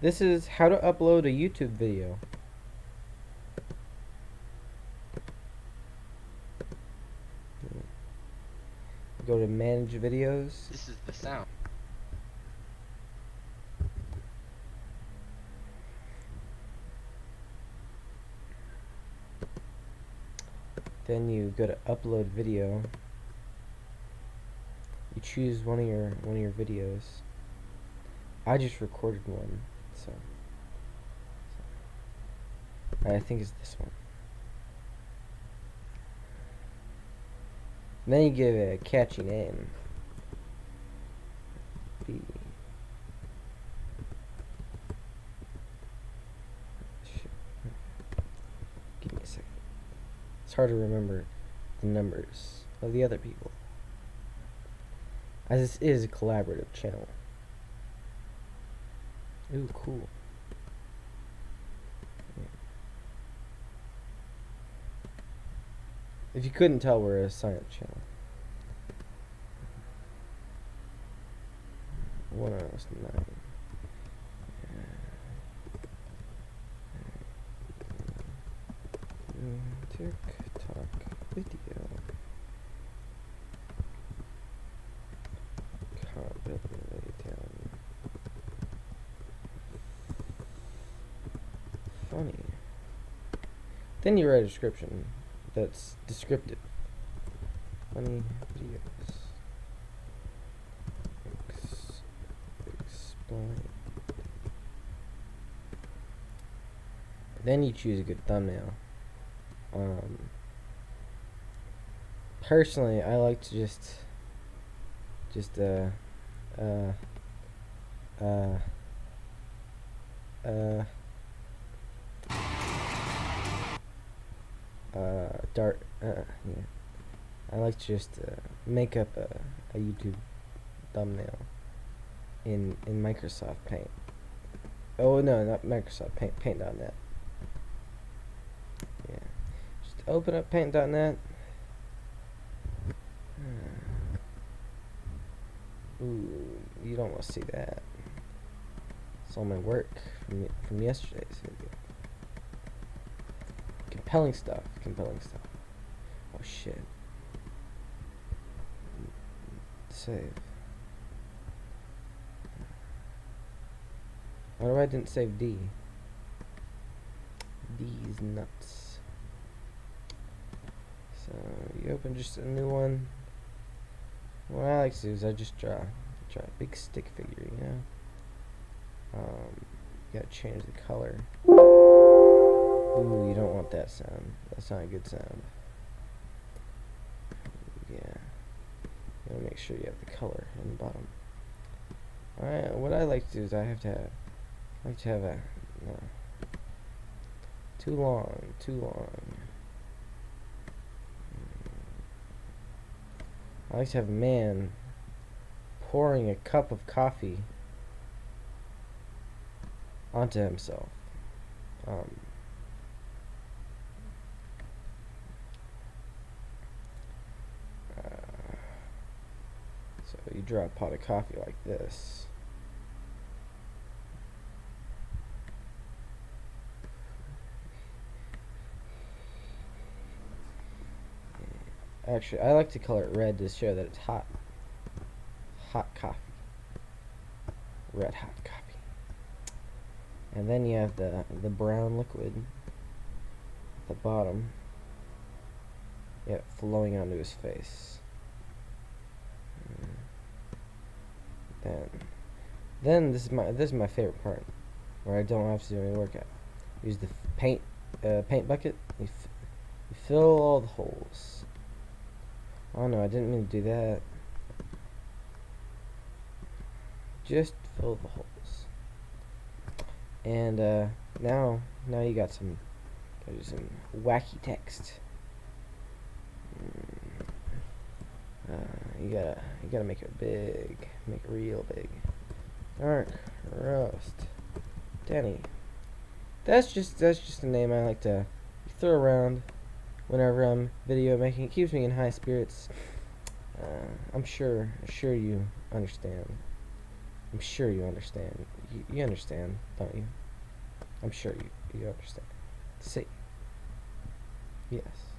This is how to upload a YouTube video. Go to manage videos. This is the sound. Then you go to upload video. You choose one of your videos. I just recorded one, so I think it's this one. And then you give it a catchy name. B. Give me a second. It's hard to remember the numbers of the other people, as this is a collaborative channel. Ooh, cool. If you couldn't tell, we're a silent channel. 109. TikTok video. Can't lay down. Funny. Then you write a description that's descriptive. Funny videos. Explain. Then you choose a good thumbnail. Personally, I like to just yeah. I like to just make up a YouTube thumbnail in Microsoft Paint. Oh no, not Microsoft Paint, Paint.net. Yeah, just open up Paint.net. Ooh, you don't want to see that. It's all my work from yesterday's video. Compelling stuff. Oh shit. Save. Why do I didn't save D? D's nuts. So you open just a new one. What I like to do is I just draw a big stick figure, you know. You gotta change the color. Ooh, you don't want that sound. That's not a good sound. Yeah. You gotta make sure you have the color in the bottom. Alright, what I like to do is I like to have a no. Too long. I like to have a man pouring a cup of coffee onto himself. So you draw a pot of coffee like this. Actually, I like to color it red to show that it's hot. Hot coffee. Red hot coffee. And then you have the brown liquid at the bottom. Yeah, flowing onto his face. Then this is my favorite part, where I don't have to do any workout. Use the paint bucket. You fill all the holes. Oh no, I didn't mean to do that. Just fill the holes. And now you got some wacky text. You gotta make it big, make it real big. Dark roast, Danny. That's just a name I like to throw around whenever I'm video making. It keeps me in high spirits. I'm sure you understand I'm sure you understand. You understand, don't you? I'm sure you understand. Sí. Yes.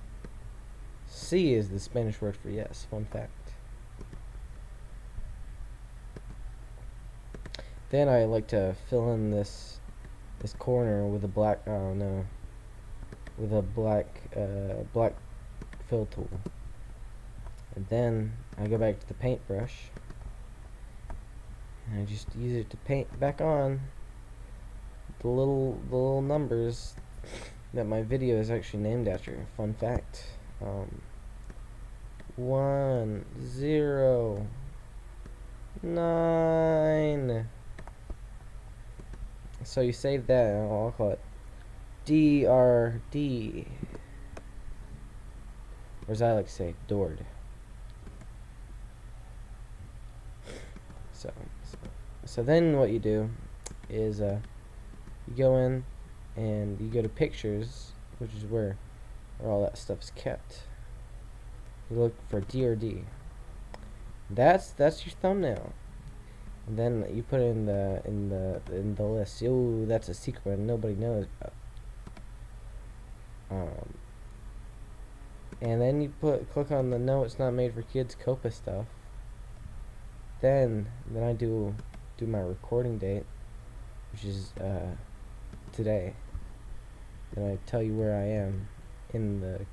Sí is the Spanish word for yes. Fun fact. Then I like to fill in this corner with a black. Oh no. With a black fill tool. And then I go back to the paintbrush and I just use it to paint back on the little numbers that my video is actually named after. Fun fact. 1, 0, 9. So you save that, and I'll call it DRD. Or as I like to say, DORD. So then what you do is you go in and you go to pictures, which is where all that stuff is kept. You look for D or D. That's your thumbnail. And then you put it in the list. Oh, that's a secret nobody knows about. And then you click on the no, it's not made for kids COPA stuff. Then I do my recording date, which is today. Then I tell you where I am in the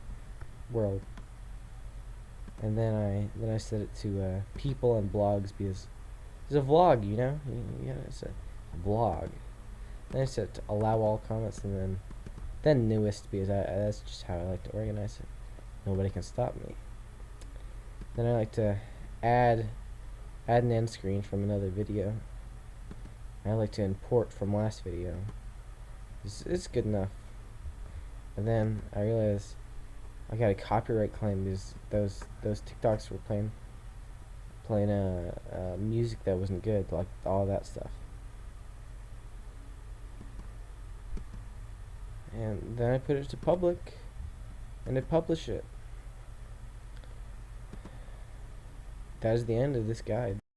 world. And then I set it to people and blogs, because it's a vlog, you know. It's a vlog. Then I set it to allow all comments, and then newest, because that's just how I like to organize it. Nobody can stop me. Then I like to add an end screen from another video. I like to import from last video. It's good enough. And then I realized I got a copyright claim because those TikToks were playing music that wasn't good, like all that stuff. And then I put it to public, and I publish it. That is the end of this guide.